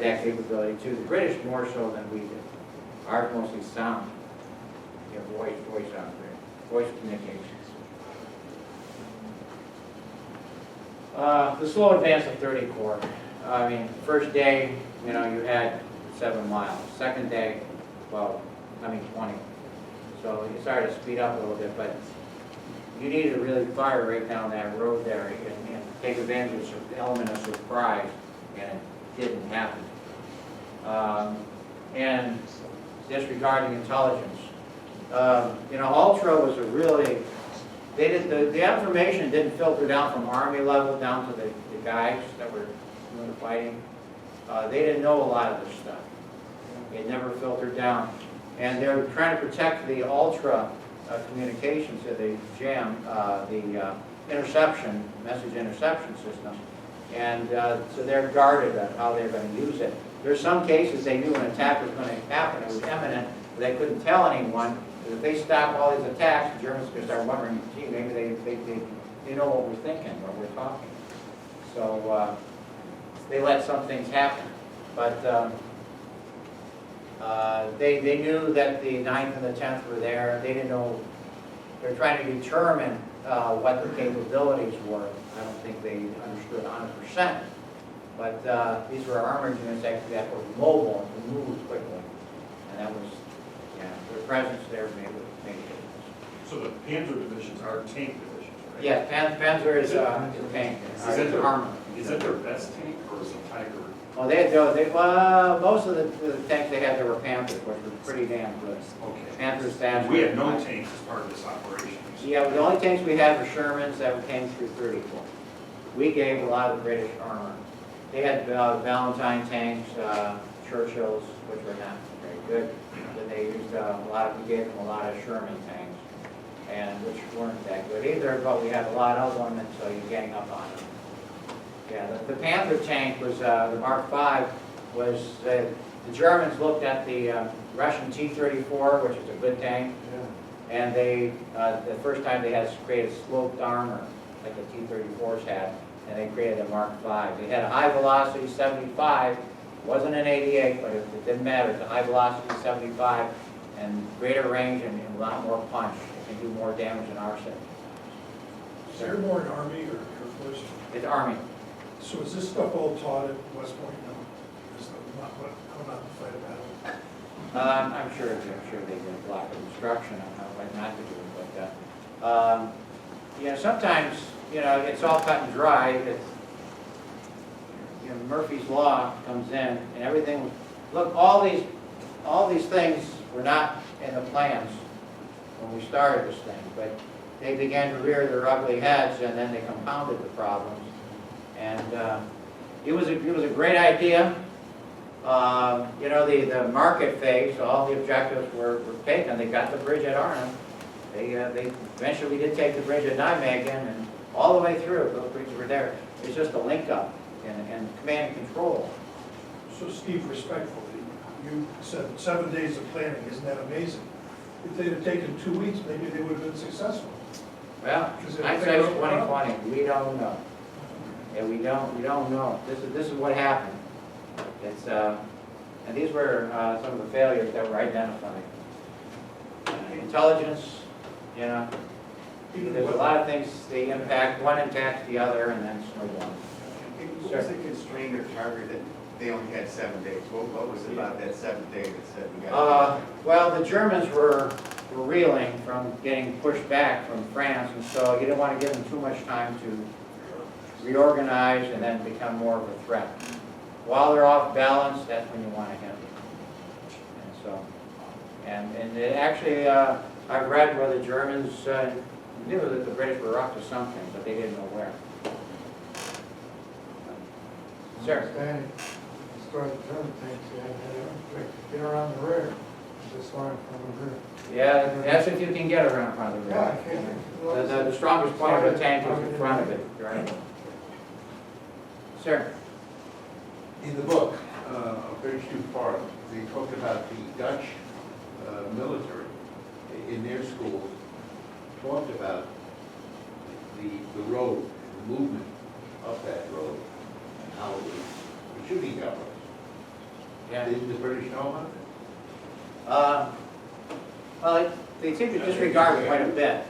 that capability too. The British more so than we did. Ours mostly sound. You know, voice communications. The slow advance of 30 Corps. I mean, first day, you know, you had 7 miles. Second day, 12, I mean 20. So you started to speed up a little bit, but you needed to really fire right down that road there and take advantage of the element of surprise, and it didn't happen. And disregarding intelligence. You know, Ultra was a really, they did, the information didn't filter down from Army level down to the guys that were doing the fighting. They didn't know a lot of this stuff. It never filtered down. And they're trying to protect the Ultra communications, the JAM, the message interception system. And so they're guarded on how they're going to use it. There's some cases they knew an attack was going to happen, it was imminent, but they couldn't tell anyone. If they stop all these attacks, the Germans could start wondering, gee, maybe they know what we're thinking, what we're talking. So they let some things happen. But they knew that the 9th and the 10th were there. They didn't know, they're trying to determine what the capabilities were. I don't think they understood 100%. But these were armored units that were mobile and moved quickly. And that was, yeah, their presence there made a difference. So the Panzer divisions are tank divisions, right? Yeah, Panzer is a tank. Is it armor. Is that their best tank, or is it Tiger? Well, most of the tanks they had there were Panthers, which were pretty damn good. Okay. Panthers, fast. We had no tanks as part of this operation. Yeah, the only tanks we had were Shermans that came through 34. We gave a lot of the British armor. They had Valentine tanks, Churchills, which were not very good. Then they used we gave them a lot of Sherman tanks, and which weren't that good either, but we had a lot of them, and so you gang up on them. Yeah, the Panther tank was, the Mark V was, the Germans looked at the Russian T-34, which is a good tank, and they, the first time they had created sloped armor, like the T-34s had, and they created a Mark V. They had a high velocity 75, wasn't an 88, but it didn't matter. It's a high velocity 75 and greater range and a lot more punch. It can do more damage than our set. Is there more in Army or Air Force? It's Army. So is this stuff all taught at West Point now? Is that how not to fight a battle? I'm sure they get a block of instruction on what not to do, but you know, sometimes, you know, it's all cut and dry. It's, you know, Murphy's Law comes in and everything. Look, all these things were not in the plans when we started this thing, but they began to rear their ugly heads, and then they compounded the problems. And it was a great idea. You know, the market phase, all the objectives were taken. They got the bridge at Arnhem. They eventually did take the bridge at Nijmegen, and all the way through, those bridges were there. It's just a link up and command and control. So Steve, respectfully, you said 7 days of planning. Isn't that amazing? If they'd have taken 2 weeks, maybe they would have been successful. Well, hindsight's 20/20. We don't know. Yeah, we don't know. This is what happened. It's and these were some of the failures that were identified. Intelligence, you know, there's a lot of things. They impact one impacts the other, and then snowball. What was the constraint or target that they only had 7 days? What was it about that 7th day that said we got? Well, the Germans were reeling from getting pushed back from France, and so you didn't want to give them too much time to reorganize and then become more of a threat. While they're off balance, that's when you want to hit them. And so, and it actually, I've read where the Germans knew that the British were up to something, but they didn't know where. Sir? Standing, destroy the German tanks, you had to get around the rear, just line from the rear. Yeah, that's if you can get around in front of the Yeah, I rear. can't. The strongest point of a tank is in front of it, right? Sir? In the book, a very few parts, they talk about the Dutch military in their schools talked about the road, the movement of that road, and how it was shooting galleries. Yeah. Did the British know about Well, they seem to disregard it quite a bit.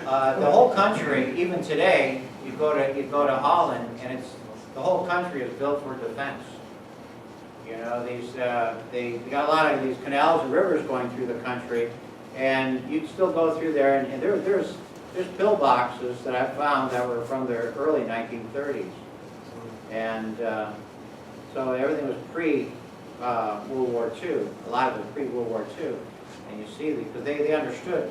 The whole country, even today, you go to Holland, and the whole country is built for defense. You know, they got a lot of these canals and rivers going through the country, and you still go through there, and there's pillboxes that I found that were from the early 1930s. And so everything was pre-World War II, a lot of it pre-World War II. And you see, because they understood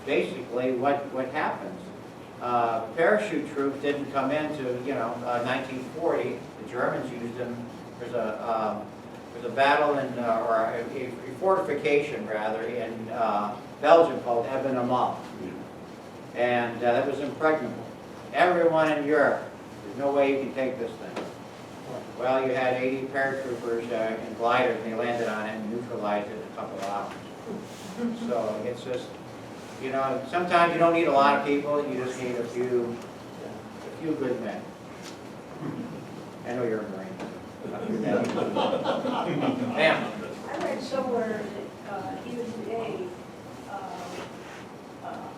basically what happens. Parachute troops didn't come into, 1940. The Germans used them. There's a battle in, or a fortification rather, in Belgium called Eben-Amal. And that was impregnable. Everyone in Europe, there's no way you can take this thing. Well, you had 80 paratroopers in gliders, and they landed on it and neutralized it in a couple of hours. So it's just, sometimes you don't need a lot of people, you just need a few good men. I know you're a Marine. Ma'am? I read somewhere that even today,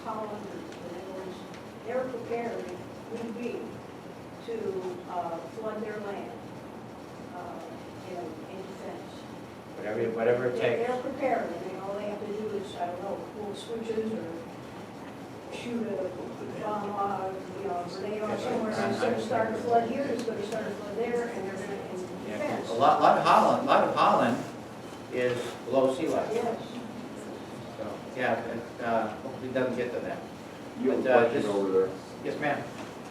Holland, in other words, they're prepared, would be, to flood their land, in defense. Whatever it takes. They're prepared, all they have to do is, I don't know, pull switches or shoot a bomb, grenade off somewhere, and it's going to start a flood here, it's going to start a flood there, and they're going to, in defense. A lot of Holland is below sea level. Yes. So, yeah, hopefully it doesn't get to that. You have a But, question over there. Yes, ma'am.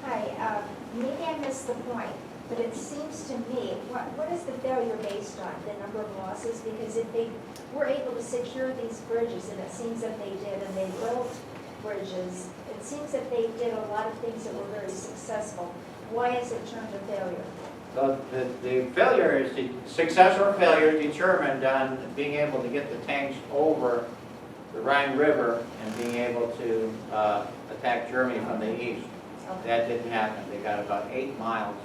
Hi, maybe I missed the point, but it seems to me, what is the failure based on? The number of losses? Because if they were able to secure these bridges, and it seems that they did, and they built bridges, it seems that they did a lot of things that were very successful. Why is it turned to failure? So the failure is, the success or failure is determined on being able to get the tanks over the Rhine River and being able to attack Germany from the east. Okay. That didn't happen. They got about 8 miles.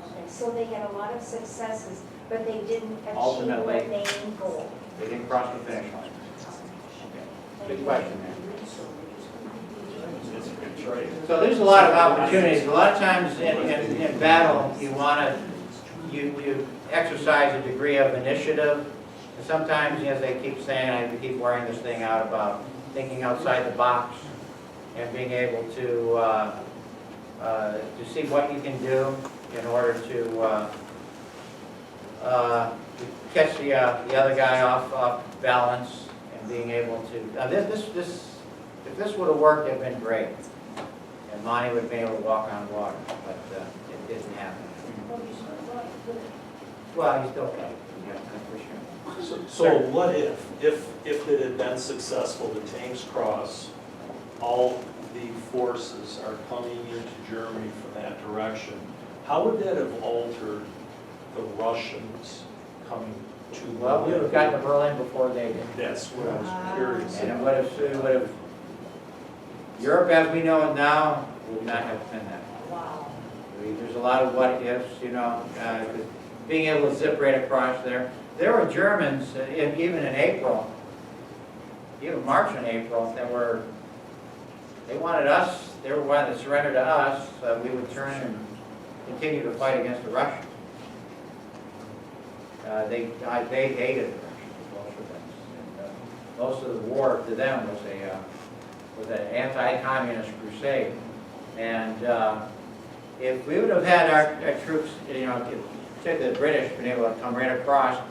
Okay, so they had a lot of successes, but they didn't achieve Ultimately. what they aimed for. They didn't cross the finish line. Good question, man. It's a good trade. So there's a lot of opportunities. A lot of times in battle, you exercise a degree of initiative. And sometimes, as they keep saying, I keep wearing this thing out about thinking outside the box and being able to see what you can do in order to catch the other guy off balance and being able to. If this would have worked, it'd have been great. And Monty would have been able to walk on water, but it didn't happen. Well, he still can, yeah, for sure. So what if it had been successful, the tanks cross, all the forces are coming into Germany from that direction, how would that have altered the Russians coming to? Well, we would have gotten to Berlin before they did. That's what I was curious And about. it would have, Europe as we know it now would not have been that. Wow. There's a lot of what ifs, being able to zip right across there. There were Germans, even in April, even March and April, they wanted us, they were wanting to surrender to us, we would turn and continue to fight against the Russians. They hated the Russians, most of them. And, most of the war to them was an anti-communist crusade. And if we would have had our troops, particularly the British, been able to come right across,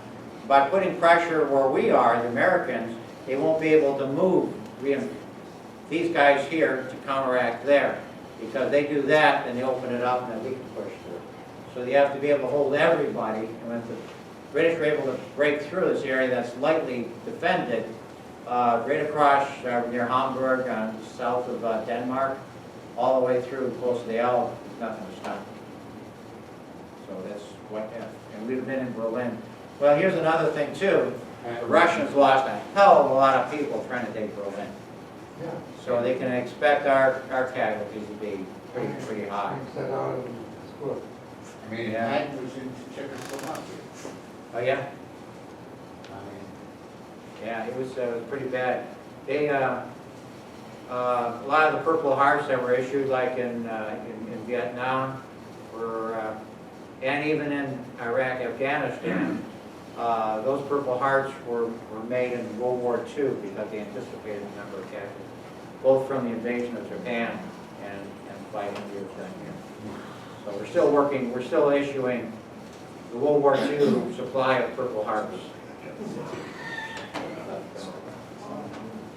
by putting pressure where we are, the Americans, they won't be able to move these guys here to counteract there. Because they do that, then they open it up, and then we can push through. So you have to be able to hold everybody. And when the British were able to break through this area that's lightly defended, right across near Hamburg, south of Denmark, all the way through close to the Elbe, nothing to stop them. So that's what if. And we've been in Berlin. Well, here's another thing too. The Russians lost a hell of a lot of people trying to take Berlin. Yeah. So they can expect our casualties to be pretty high. Takes that out of the book. I mean, Yeah. Manhattan was in Czechoslovakia. Oh, yeah? Yeah, it was pretty bad. They, a lot of the Purple Hearts that were issued, like in Vietnam, were, and even in Iraq, Afghanistan, those Purple Hearts were made in World War II because they anticipated the number of casualties, both from the invasion of Japan and fighting here. So we're still working, we're still issuing the World War II supply of Purple Hearts.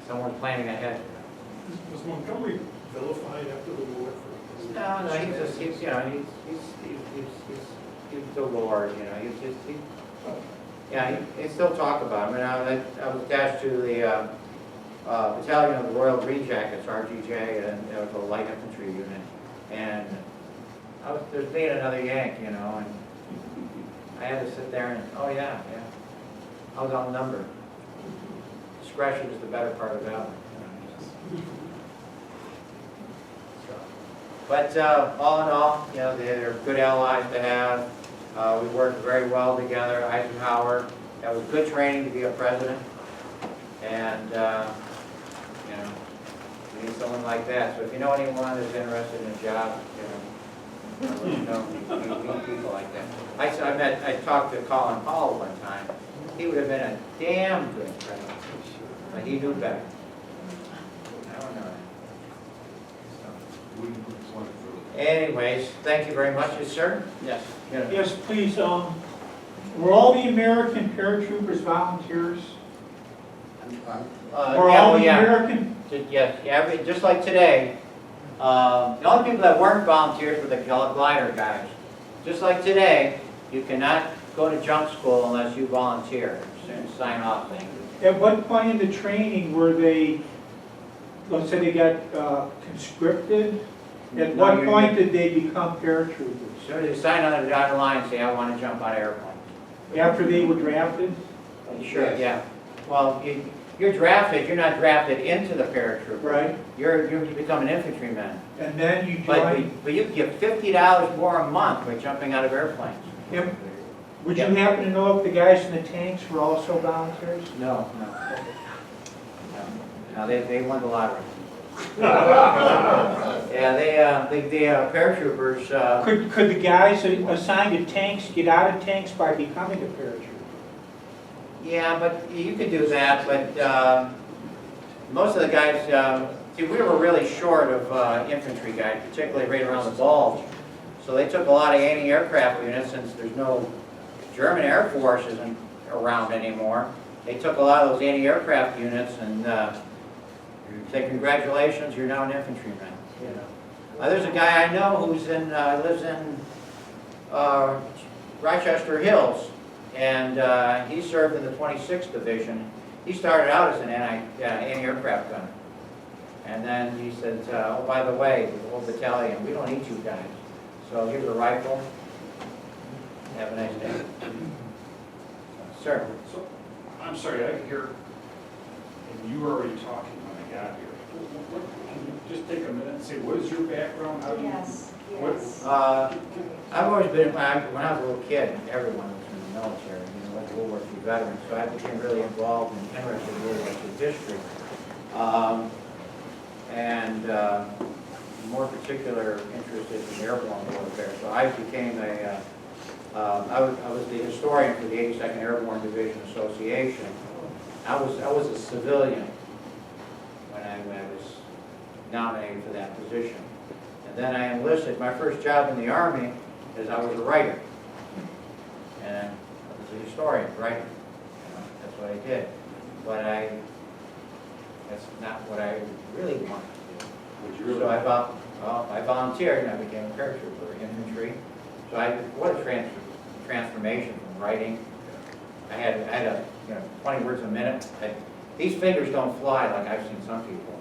Someone's planning ahead. Was Montgomery vilified after the war for? No, he's just, he's, you know, he's the Lord, you know, he still talk about him. And I was attached to the battalion of the Royal Green Jackets, RGJ, and it was a light infantry unit. And there's me and another Yank, you know, and I had to sit there and, oh yeah, I was outnumbered. Discretion is the better part of valor. But all in all, you know, they're good allies to have. We worked very well together. Eisenhower, that was good training to be a president. And, you know, we need someone like that. So if you know anyone that's interested in a job, you know, we need people like that. I talked to Colin Hall one time. He would have been a damn good president. But he knew better. I don't know. Anyways, thank you very much, sir. Yes. Yes, please, were all the American paratroopers volunteers? Were all the American? Yeah, just like today. The only people that weren't volunteers were the glider guys. Just like today, you cannot go to jump school unless you volunteer and sign off things. At what point in the training were they, let's say they got conscripted? At what point did they become paratroopers? As soon as they sign on the dotted line and say, I want to jump out of airplanes. After they were drafted? Sure, yeah. Well, you're drafted, you're not drafted into the paratrooper. Right. You become an infantryman. And then you join? But you get $50 more a month by jumping out of airplanes. Would you happen to know if the guys in the tanks were also volunteers? No. No, they won the lottery. Yeah, the paratroopers. Could the guys assigned to tanks get out of tanks by becoming a paratrooper? Yeah, but you could do that, but most of the guys, see, we were really short of infantry guys, particularly right around the bulge. So they took a lot of anti-aircraft units, since there's no German Air Force isn't around anymore. They took a lot of those anti-aircraft units and say, congratulations, you're now an infantryman. You know. There's a guy I know who's lives in Rochester Hills, and he served in the 26th Division. He started out as an anti-aircraft gunner. And then he said, oh, by the way, the whole battalion, we don't need you guys. So here's a rifle. Have a nice day. Sir. So, I'm sorry, I could hear, and you were already talking when I got here. Can you just take a minute and say, what is your background? How do you, Yes, what- yes. I've always been, when I was a little kid, everyone was in the military, you know, like World War II veterans, so I became really involved and interested in World War II history. And more particular interested in airborne warfare. So I became I was the historian for the 82nd Airborne Division Association. I was a civilian when I was nominated for that position. And then I enlisted. My first job in the Army is I was a writer. And I was a historian, writer. You know, that's what I did. But that's not what I really wanted to do. So I volunteered and I became a paratrooper, infantry. So what a transformation from writing. I had a 20 words a minute. These fingers don't fly like I've seen some people.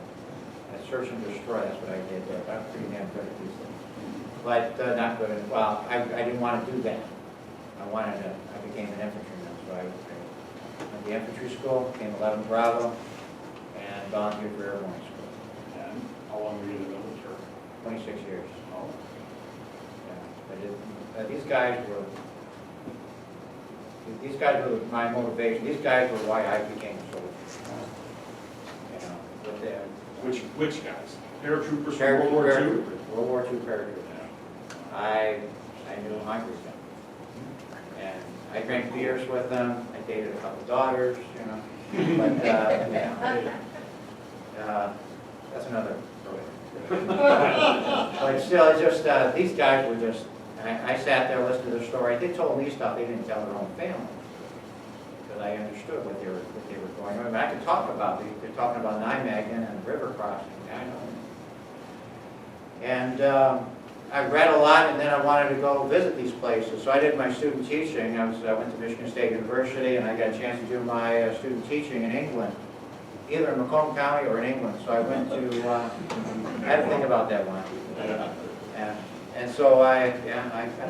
I search and destroy, that's what I did there. I'm pretty damn good at these things. But not good at, well, I didn't want to do that. I became an infantryman. So I went to infantry school, became 11 Bravo, and volunteered for airborne school. and how long were you in the military? 26 years. Oh. Yeah. But these guys were, these guys were my motivation. These guys were why I became a soldier. You know, with them. Which guys? Paratroopers from World War II? Paratroopers, World War II paratroopers. I knew them, I grew them. And I drank beers with them, I dated a couple daughters, you know. But, yeah. That's another story. But still, it's just, these guys were just, I sat there listening to their story. They told me stuff they didn't tell their own family. Because I understood what they were going on. I mean, I could talk about, they're talking about Nijmegen and the river crossing, I know. And I read a lot, and then I wanted to go visit these places. So I did my student teaching. I went to Michigan State University, and I got a chance to do my student teaching in England, either in Macomb County or in England. So I went to, I had to think about that one. And so I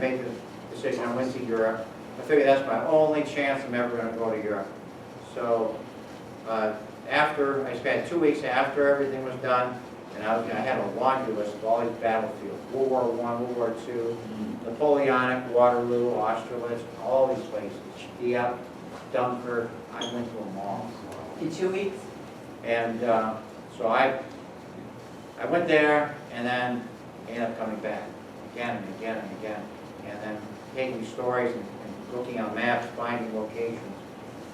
made the decision. I went to Europe. I figured that's my only chance I'm ever going to go to Europe. So after, I spent 2 weeks after everything was done, and I had a laundry list of all these battlefields, World War I, World War II, Napoleonic, Waterloo, Austerlitz, all these places, Dieppe, Dunkirk. I went to them all. In 2 weeks? And so I went there, and then ended up coming back again and again and again, and then taking stories and looking on maps, finding locations,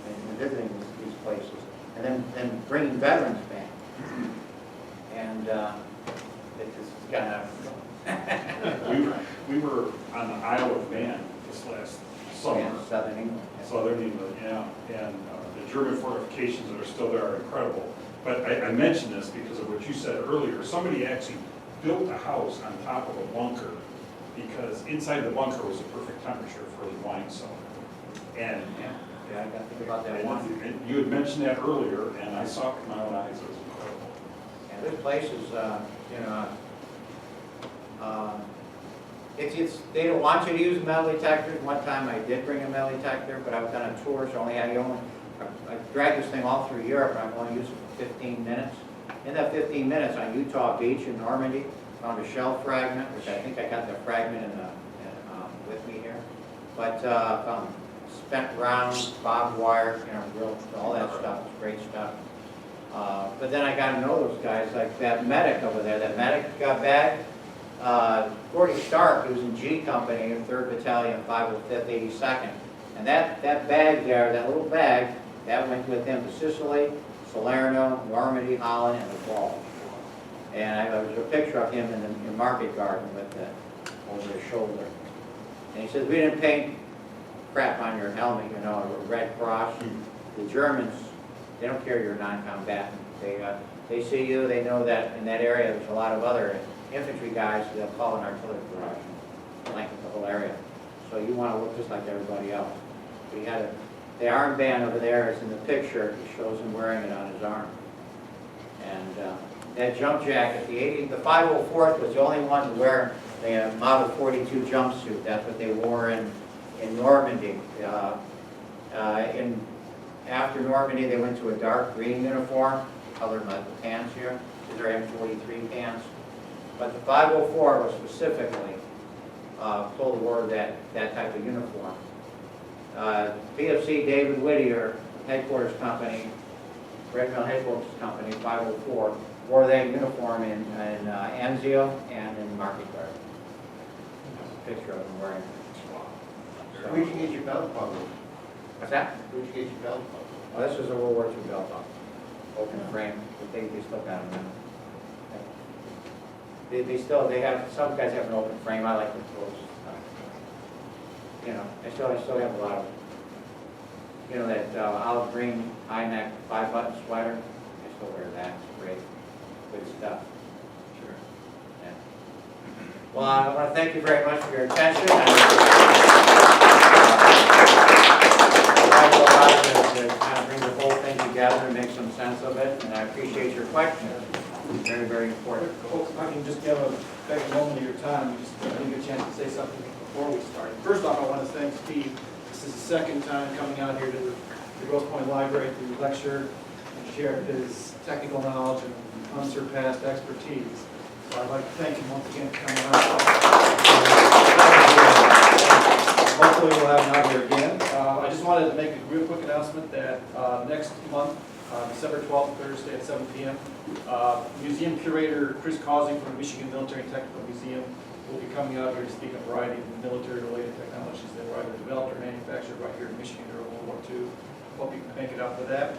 and visiting these places, and then bringing veterans back. And it just kind of... we were on the Isle of Man this last summer. Yeah, Southern England. Southern England, yeah. And the German fortifications that are still there are incredible. But I mentioned this because of what you said earlier. Somebody actually built a house on top of a bunker because inside the bunker was a perfect temperature for the wine cellar. And Yeah, I got to think about that one. and you had mentioned that earlier, and I saw it with my own eyes. It was incredible. And there's places, you know, they don't want you to use metal detectors. One time I did bring a metal detector, but I was on a tour, so I dragged this thing all through Europe, and I've only used it for 15 minutes. In that 15 minutes on Utah Beach in Normandy, found a shell fragment, which I think I got the fragment with me here. But found spent rounds, barbed wire, you know, real, all that stuff, great stuff. But then I got to know those guys, like that medic over there, that medic bag. Gordy Stark, who was in G Company, 3rd Battalion, 505th, 82nd. And that bag there, that little bag, that went with him to Sicily, Salerno, Normandy, Holland, and the Balls. And there was a picture of him in the market garden with over his shoulder. And he says, we didn't paint crap on your helmet, you know, a red cross. The Germans, they don't care you're a non-combatant. They see you, they know that in that area there's a lot of other infantry guys they'll call an artillery barrage, blanket the whole area. So you want to look just like everybody else. We had the armband over there is in the picture. It shows him wearing it on his arm. And that jump jacket, the 504th was the only one to wear the Model 42 jumpsuit. That's what they wore in Normandy. After Normandy, they went to a dark green uniform, colored like the pants here. These are M43 pants. But the 504 was specifically told to wear that type of uniform. PFC David Whittier, headquarters company, Red Mill headquarters company, 504, wore that uniform in Anzio and in Market Garden. There's a picture of him wearing it. So, Where'd you get your belt buckle? what's that? Where'd you get your belt buckle? Well, this is a World War II belt buckle. Open frame, but they still got them now. They have, some guys have an open frame. I like the closed. You know, I still have a lot of, you know, that olive green high neck 5-button sweater. I still wear that. It's great, good stuff. Sure. Yeah. Well, I want to thank you very much for your attention. I tried to kind of bring the whole thing together and make some sense of it, and I appreciate your questions. Very, very important. Folks, if I can just give take a moment of your time, I didn't get a chance to say something before we started. First off, I want to thank Steve. This is the second time coming out here to the Grosse Pointe Library to lecture and share his technical knowledge and unsurpassed expertise. So I'd like to thank him once again for coming out. Hopefully we'll have him out here again. I just wanted to make a real quick announcement that next month, December 12th, Thursday at 7 p.m., museum curator Chris Causing from the Michigan Military and Technical Museum will be coming out here to speak on a variety of military-related technologies that were either developed or manufactured right here in Michigan during World War II. Hope you can make it out for that.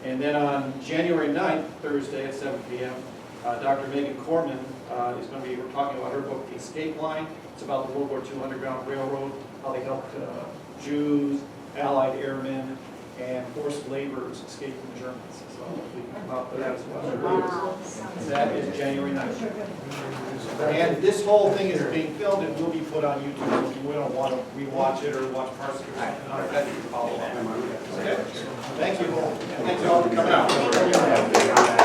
And then on January 9th, Thursday at 7 p.m., Dr. Megan Corman is going to be talking about her book, The Escape Line. It's about the World War II Underground Railroad, how they helped Jews, Allied airmen, and forced laborers escape from the Germans. So we can come out for that as well. Wow. That is January 9th. And this whole thing is being filmed and will be put on YouTube. If you don't want to rewatch it or watch parts of it, you can follow up. Okay? Thank you all. And thanks all for coming out.